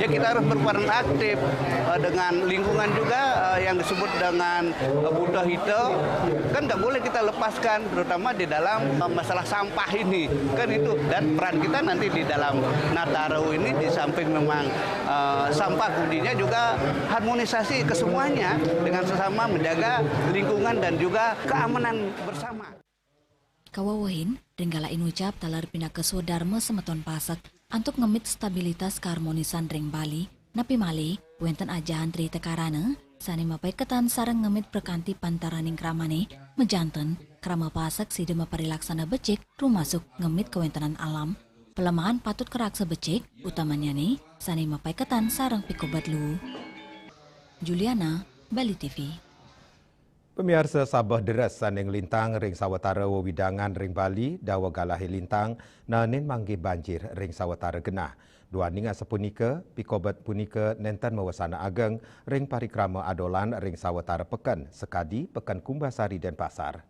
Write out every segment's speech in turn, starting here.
kita harus berperan aktif dengan lingkungan juga yang disebut dengan Buddha Hito. Kan nggak boleh kita lepaskan, terutama di dalam masalah sampah ini. Kan itu, dan peran kita nanti di dalam Nataru ini di samping memang sampah kuncinya juga harmonisasi kesemuanya dengan sesama menjaga lingkungan dan juga keamanan bersama. Kawawahin, denggala inucap talar pindah ke Sodarma semeton pasak untuk ngemit stabilitas keharmonisan ring Bali, napi mali, wenten aja antri tekarana, sani mapai ketan sarang ngemit perkanti pantaraning kramane, mejanten, krama pasak si dema parilaksana becik, rumasuk ngemit kewentanan alam, pelemahan patut keraksa becik, utamanya nih, sani mapai ketan sarang pikobat lu. Juliana, Bali TV. Pemirsa Sabah deres saning lintang ring sawatara wewidangan ring Bali dawa galahi lintang nanin manggi banjir ring sawatara genah. Dua ninga sepunika pikobat punika nenten mewasana ageng ring parikrama adolan ring sawatara pekan sekadi pekan Kumbasari dan Pasar.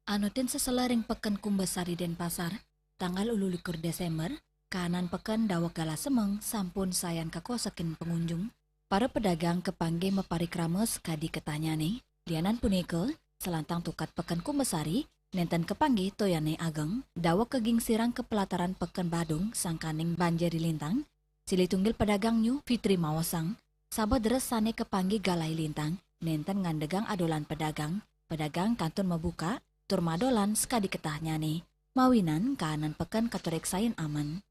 Anutin sesela ring pekan Kumbasari dan Pasar tanggal 12 Desember kanan pekan dawak gala semeng sampun sayan kakosakin pengunjung. Para pedagang kepangge meparikrama sekadi ketanyane, lianan punika selantang tukat pekan Kumbasari, nenten kepangge toyane ageng, dawak keging sirang ke pelataran pekan Badung sangkaning banjir di lintang, sili tunggil pedagang nyu Fitri Mawasang, sabah deres sane kepangge galai lintang, nenten ngandegang adolan pedagang kantun membuka, tur madolan sekadi ketanyane, mawinan kanan pekan katorek sayin aman.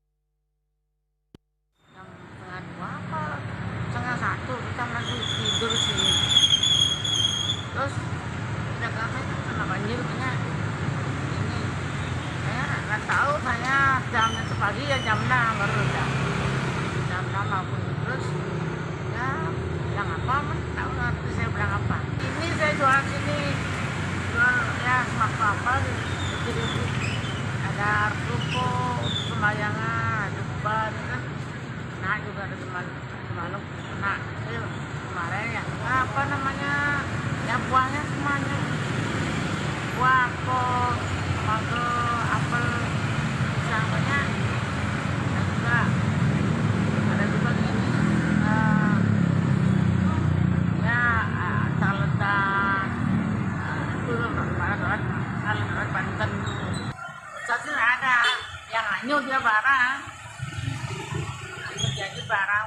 Setengah satu kita masih tidur sini, terus pedagangnya kena banjir kena ini, saya nggak tahu, saya jamnya pagi ya jam 6 baru jam 6 aku terus ya bilang apa tahu nanti saya bilang apa, ini saya jual sini, jual ya sembako apa gitu, ada ruko sembayangan ada beban kan, nah juga ada semalam nah kemarin ya apa namanya ya buahnya semuanya buah kol mangga apel pisang banyak dan juga gini ya taletan belum alat Banten tapi ada yang hanyut dia barang jadi barang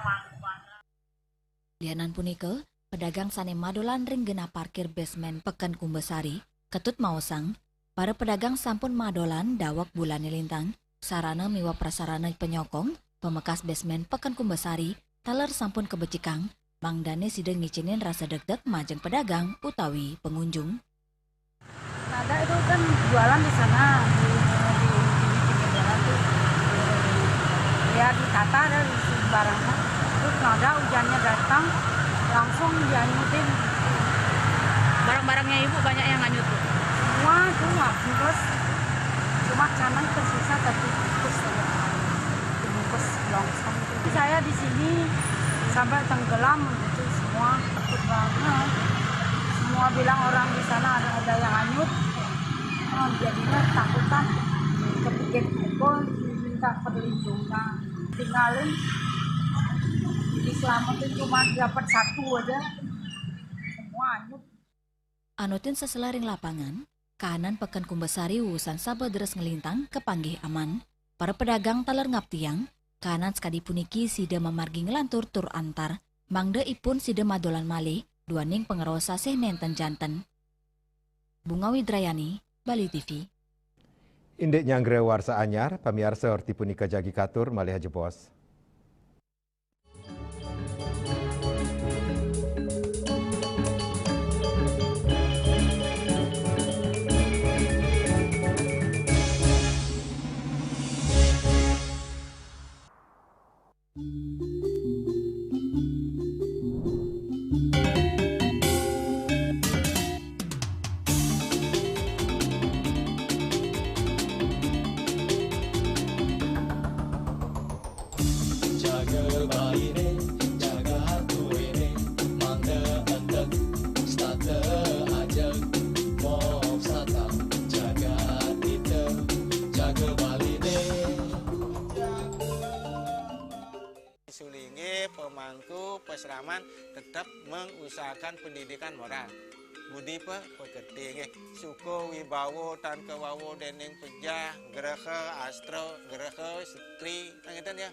Lianan punika, pedagang sane madolan ring genah parkir basement pekan Kumbasari, ketut maosang, para pedagang sampun madolan dawak bulan lintang, sarana miwa prasarana penyokong, pemekas basement pekan Kumbasari, taler sampun kebecikang, mangdane sideng ngicinin rasa deg-deg majeng pedagang utawi pengunjung. Ada itu kan jualan di sana di pinggir jalan tuh, ya ditata ada barangnya. Terus ada hujannya datang, langsung dianyutin. Barang-barangnya ibu banyak yang hanyut tuh? Semua bungkus. Cuma kanan tersisa tapi bungkus longsong. Saya di sini sampai tenggelam itu semua, takut banget. Semua bilang orang di sana ada yang hanyut. Jadinya takutan, kepikir minta perlindungan, tinggalin. Diselamatin cuma dapat satu aja, semua hanyut. Anutin seselaring lapangan, kanan pekan Kumbasari urusan sabah deres ngelintang kepanggih aman. Para pedagang taler ngaptiang, kanan sekadi puniki sida memargi ngelantur tur antar, mangde ipun sida madolan malih, duaning pengerosa seh nenten janten. Bunga Widrayani, Bali TV. Indek nyanggre warsa anyar, pamirsa orti punika jagi katur malih jebos. asraman tetap mengusahakan pendidikan moral. Budi pekerti suko wibawo tan kewawo deneng pejah gereha astro gereha setri nangiten ya.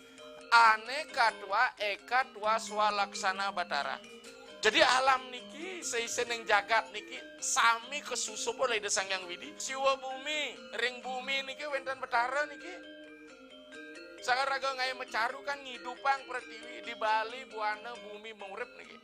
Aneka tua eka tua swalaksana batara. Jadi alam niki seisen yang jagat niki sami kesusup oleh desang yang widi. Siwa bumi, ring bumi niki wenten batara niki. Sangat raga ngai mecaru kan ngidupang pertiwi di Bali buana bumi mengurip niki.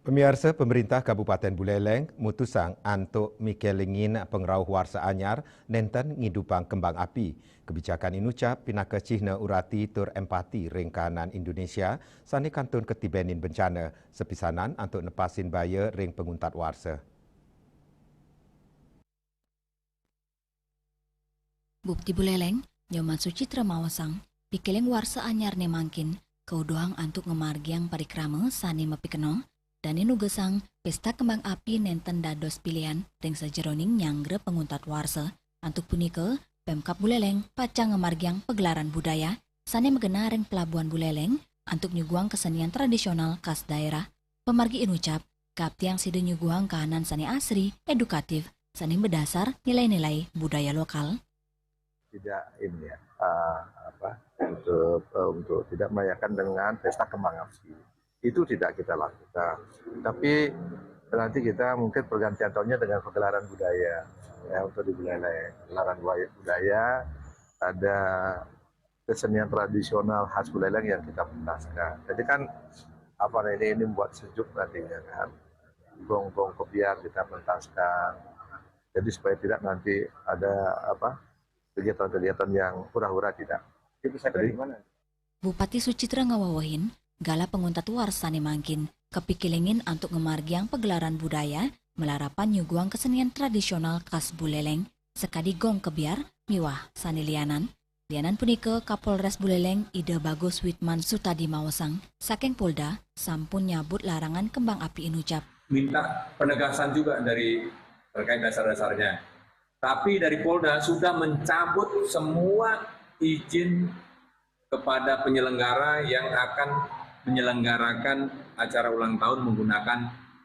Pemirsa, pemerintah Kabupaten Buleleng mutusang antuk mikelingin pengrauh warsa anyar nenten ngidupang kembang api. Kebijakan ini ucap pinaka cihna urati tur empati ringkanan Indonesia sani kantun ketibenin bencana sepisanan antuk nepasin baya ring penguntat warsa. Bukti Buleleng, Nyoman Sucitra Mawasang, pikeleng warsa anyar ne mangkin, keudoang antuk ngemargiang parikrama sani mapikeno, dan inu gesang pesta kembang api nenten dados pilihan ring sajeroning nyanggre penguntat warsa antuk punike Pemkab Buleleng pacang ngemargiang pegelaran budaya sani megena ring pelabuhan Buleleng antuk nyuguang kesenian tradisional khas daerah. Pemargi inucap kaptiang side nyuguang kahanan sani asri edukatif sani berdasar nilai-nilai budaya lokal. Tidak ini ya untuk tidak merayakan dengan pesta kembang api. Itu tidak kita lakukan, tapi nanti kita mungkin pergantian tahunnya dengan pegelaran budaya ya, untuk di Buleleng. Pegelaran budaya ada kesenian tradisional khas Buleleng yang kita pentaskan. Jadi kan ini membuat sejuk nantinya kan, gong-gong kebiar kita pentaskan. Jadi supaya tidak nanti ada kegiatan-kegiatan yang hura-hura tidak. Itu saya kira gimana? Bupati Sucitra ngawawahin gala penguntat warsa ne mangkin kepikilingin antuk ngemargiang pegelaran budaya melarapan nyuguang kesenian tradisional khas Buleleng sekadi gong kebiar miwah sani lianan punike Kapolres Buleleng Ida Bagus Witman Sutadi Mawasang saking Polda sampun nyabut larangan kembang api inucap minta penegasan juga dari terkait dasar-dasarnya, tapi dari Polda sudah mencabut semua izin kepada penyelenggara yang akan menyelenggarakan acara ulang tahun menggunakan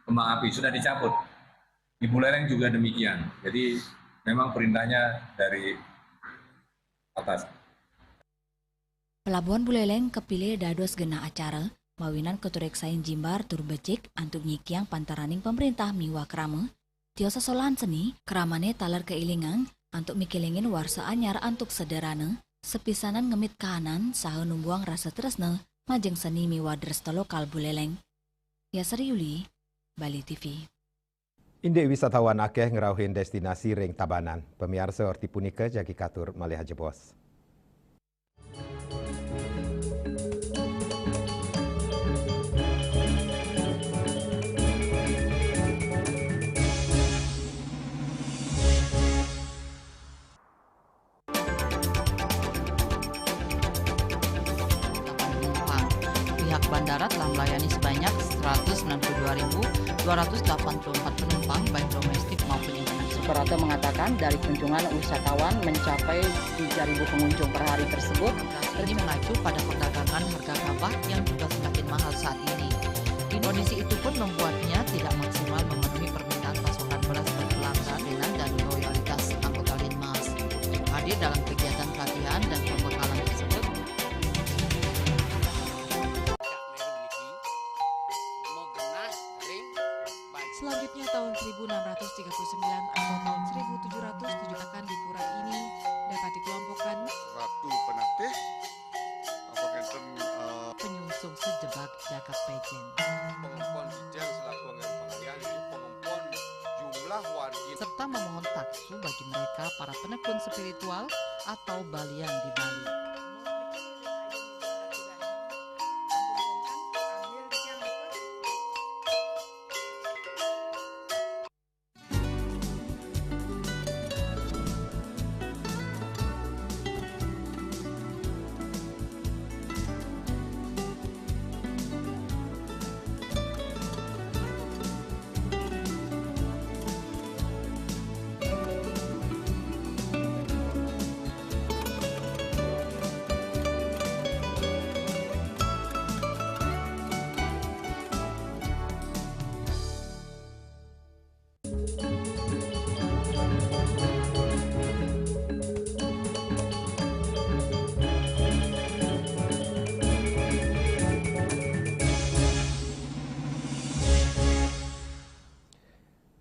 kembang api, sudah dicabut. Di Buleleng juga demikian. Jadi memang perintahnya dari atas. Pelabuhan Buleleng kepilih dados genah acara mawinan keturek sain jimbar tur becik antuk nyikiang pantaraning pemerintah miwa krama. Tiosa solan seni kramane talar keilingan antuk mikilingin warsa anyar antuk sederhana sepisanan ngemit kahanan saha numbuang rasa tresna majeng seni miwa dresta lokal Buleleng. Yasari Yuli, Bali TV. Indek wisatawan akeh ngerauhin destinasi ring Tabanan. Pemirsa orti punika jagi katur malih jebos. Bandara telah melayani sebanyak 192.284 penumpang baik domestik maupun internasional. Operator mengatakan dari kunjungan wisatawan mencapai 3.000 pengunjung per hari tersebut. Ini mengacu pada perdagangan harga gabah yang juga semakin mahal saat ini. Kondisi itu pun membuatnya tidak maksimal memenuhi permintaan pasokan beras bagi pelanggan dan loyalitas anggota Linmas. Hadir dalam kegiatan pelatihan dan pembekalan tersebut. Selanjutnya tahun 1639 atau tahun 1707 akan di pura ini dapat dikelompokkan Ratu Penatih, penyungsung sejebak Jakab Pejen. pengempon Dijeng selaku angin pengalian ini pengempon jumlah wargi Serta memohon taksu bagi mereka para penekun spiritual atau balian di Bali.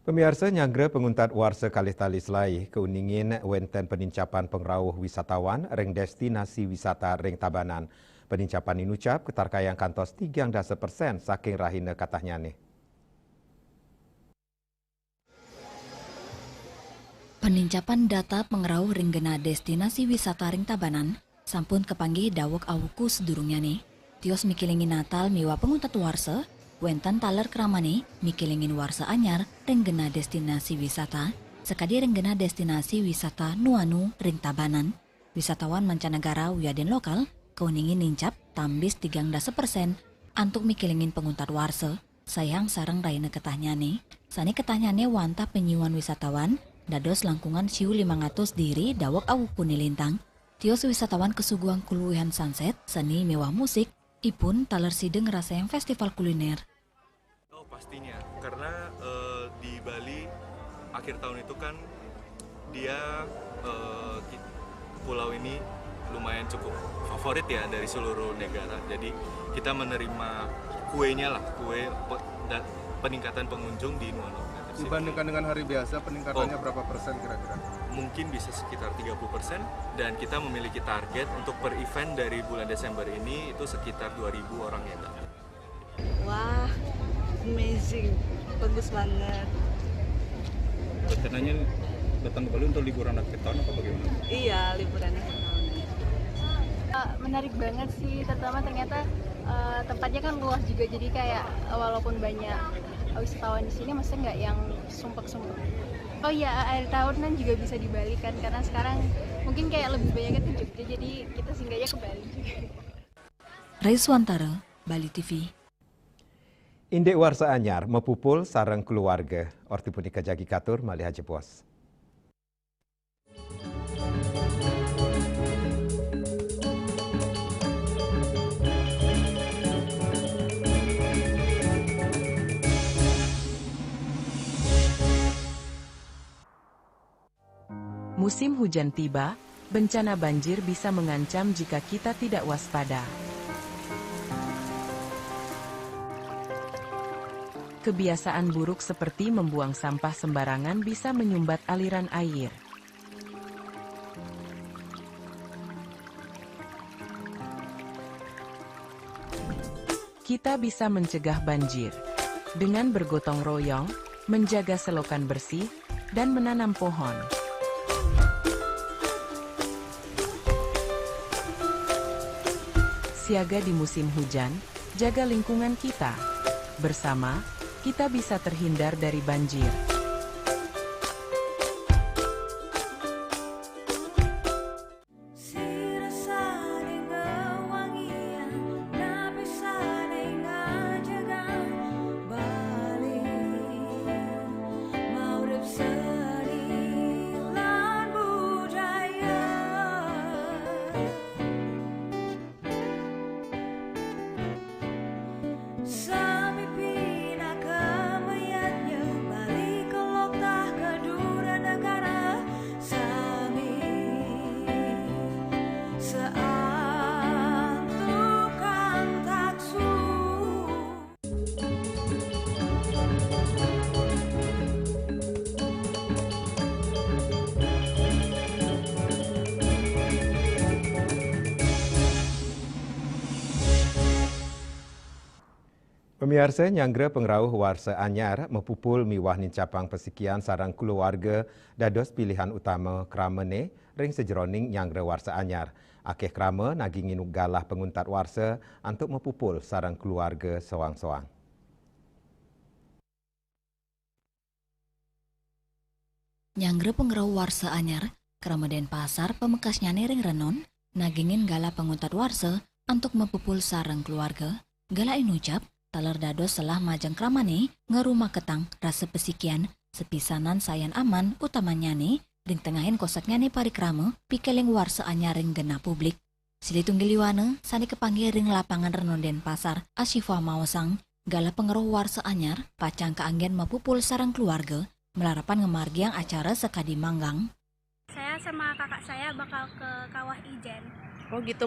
Pemirsa nyanggra penguntat warsa kalih tali selai keuningin wenten penincapan pengrauh wisatawan reng destinasi wisata reng Tabanan. Penincapan ini ucap ketarkayang kantos 3% saking rahina katanya nih. Penincapan data pengrauh reng gena destinasi wisata reng Tabanan sampun kepanggih dawok awuku sedurungnya nih. Tios mikilingin Natal miwa penguntat warsa wenten taler keramane mikilingin warsa anyar renggena destinasi wisata sekadi renggena destinasi wisata Nuanu ring Tabanan. Wisatawan mancanegara wiaden lokal keuningin nincap tambis 3% antuk mikilingin penguntat warsa sayang sarang raina ketahnyane sani ketahnyane wanta penyiwan wisatawan dados langkungan siu 500 diri dawak awuku nilintang. Tios wisatawan kesuguhan kuluihan sunset seni mewah musik ipun taler sideng rasayang festival kuliner. Pastinya, karena di Bali akhir tahun itu kan dia pulau ini lumayan cukup favorit ya dari seluruh negara. Jadi kita menerima kuenya lah, kue peningkatan pengunjung di Nuanu. dibandingkan dengan hari biasa peningkatannya berapa persen kira-kira? Mungkin bisa sekitar 30% dan kita memiliki target untuk per event dari bulan Desember ini itu sekitar 2.000 orang yang datang. Wah, amazing, bagus banget. Rencananya datang ke Bali untuk liburan akhir tahun apa bagaimana? Iya, liburan akhir tahun. Menarik banget sih, terutama ternyata tempatnya kan luas juga, jadi kayak walaupun banyak wisatawan di sini, maksudnya nggak yang sumpek-sumpek. Oh iya, akhir tahun kan juga bisa di Bali kan, karena sekarang mungkin kayak lebih banyaknya ke Jogja, jadi kita singgahnya ke Bali juga. Raiswantara, Bali TV. Indek warsa anyar mepupul sarang keluarga. Orti punika jagi katur malih haji puas. Musim hujan tiba, bencana banjir bisa mengancam jika kita tidak waspada. Kebiasaan buruk seperti membuang sampah sembarangan bisa menyumbat aliran air. Kita bisa mencegah banjir dengan bergotong royong, menjaga selokan bersih, dan menanam pohon. Siaga di musim hujan, jaga lingkungan kita. Bersama, kita bisa terhindar dari banjir. Sami pinakamaya niya, balik Pemirsa nyanggra pengrauh warsa anyar mepupul miwah nincapang pesikian sarang keluarga dados pilihan utama kramene ring sejeroning nyanggra warsa anyar. Akeh krama nagingin galah penguntat warsa untuk mepupul sarang keluarga sewang-sewang. Nyanggra pengrauh warsa anyar krama Denpasar pemekasnya ring renon nagingin galah penguntat warsa untuk mepupul sarang keluarga. Gala inucap taler dados selah majang kramane ngerumah ketang rasa pesikian sepisanan sayan aman utamanya nih ring tengahin kosaknya nih parikrama pikeling warsa anyar ring gena publik. Silitunggiliwana sani kepanggil ring lapangan renon Denpasar Asyifa Mawasang gala pengeruh warsa anyar pacang keanggen mapupul sarang keluarga melarapan ngemargiang acara sekadi manggang. Saya sama kakak saya bakal ke Kawah Ijen. Oh gitu.